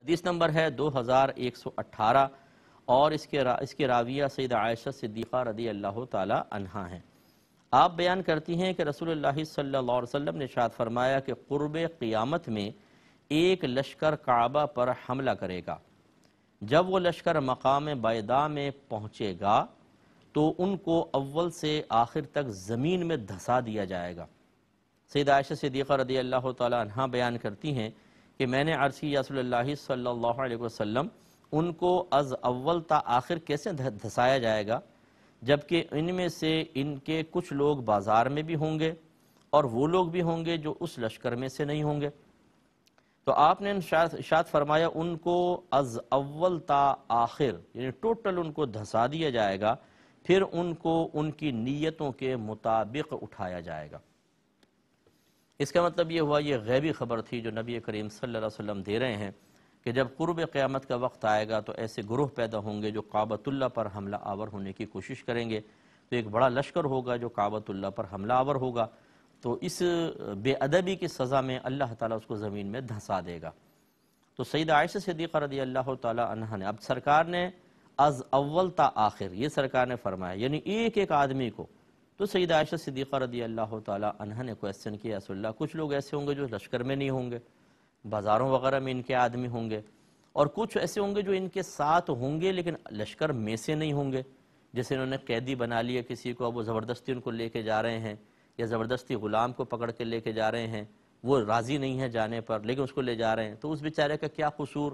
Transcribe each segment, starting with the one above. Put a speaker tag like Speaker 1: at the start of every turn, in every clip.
Speaker 1: حدیث نمبر ہے 2118 اور اس کے راویہ سیدہ عائشہ صدیقہ رضی اللہ تعالی عنہا ہیں۔ آپ بیان کرتی ہیں کہ رسول اللہ صلی اللہ علیہ وسلم نے ارشاد فرمایا کہ قرب قیامت میں ایک لشکر کعبہ پر حملہ کرے گا۔ جب وہ لشکر مقام بیضاء میں پہنچے گا تو ان کو اول سے آخر تک زمین میں دھسا دیا جائے گا۔ سیدہ عائشہ صدیقہ رضی اللہ تعالی عنہا بیان کرتی ہیں کہ میں نے عرض کی یا رسول اللہ صلی اللہ علیہ وسلم ان کو از اول تا آخر کیسے دھسایا جائے گا، جبکہ ان میں سے ان کے کچھ لوگ بازار میں بھی ہوں گے اور وہ لوگ بھی ہوں گے جو اس لشکر میں سے نہیں ہوں گے۔ تو آپ نے ارشاد فرمایا ان کو از اول تا آخر یعنی ٹوٹل ان کو دھسا دیا جائے گا، پھر ان کو ان کی نیتوں کے مطابق اٹھایا جائے گا۔ اس کا مطلب یہ ہوا یہ غیبی خبر تھی جو نبی کریم صلی اللہ علیہ وسلم دے رہے ہیں کہ جب قرب قیامت کا وقت آئے گا تو ایسے گروہ پیدا ہوں گے جو کعبۃ اللہ پر حملہ آور ہونے کی کوشش کریں گے، تو ایک بڑا لشکر ہوگا جو کعبۃ اللہ پر حملہ آور ہوگا، تو اس بے ادبی کی سزا میں اللہ تعالیٰ اس کو زمین میں دھسا دے گا۔ تو سیدہ عائشہ صدیقہ رضی اللہ تعالی عنہا نے اب سرکار نے از اول تا آخر یہ سرکار نے فرمایا یعنی ایک ایک آدمی کو، تو سیدہ عائشہ صدیقہ رضی اللہ تعالی عنہا نے کویسچن کیا رسول اللہ کچھ لوگ ایسے ہوں گے جو لشکر میں نہیں ہوں گے، بازاروں وغیرہ میں ان کے آدمی ہوں گے، اور کچھ ایسے ہوں گے جو ان کے ساتھ ہوں گے لیکن لشکر میں سے نہیں ہوں گے، جیسے انہوں نے قیدی بنا لیا کسی کو، اب وہ زبردستی ان کو لے کے جا رہے ہیں، یا زبردستی غلام کو پکڑ کے لے کے جا رہے ہیں، وہ راضی نہیں ہے جانے پر لیکن اس کو لے جا رہے ہیں، تو اس بیچارے کا کیا قصور؟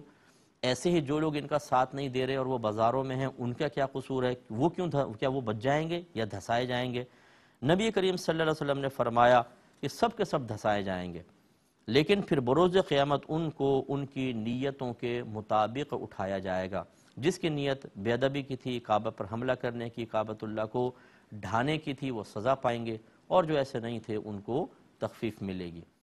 Speaker 1: ایسے ہی جو لوگ ان کا ساتھ نہیں دے رہے اور وہ بازاروں میں ہیں ان کا کیا قصور ہے؟ وہ کیا وہ بچ جائیں گے یا دھسائے جائیں گے؟ نبی کریم صلی اللہ علیہ وسلم نے فرمایا کہ سب کے سب دھسائے جائیں گے، لیکن پھر بروز قیامت ان کو ان کی نیتوں کے مطابق اٹھایا جائے گا۔ جس کی نیت بے ادبی کی تھی، کعبہ پر حملہ کرنے کی، کعبۃ اللہ کو ڈھانے کی تھی، وہ سزا پائیں گے، اور جو ایسے نہیں تھے ان کو تخفیف ملے گی۔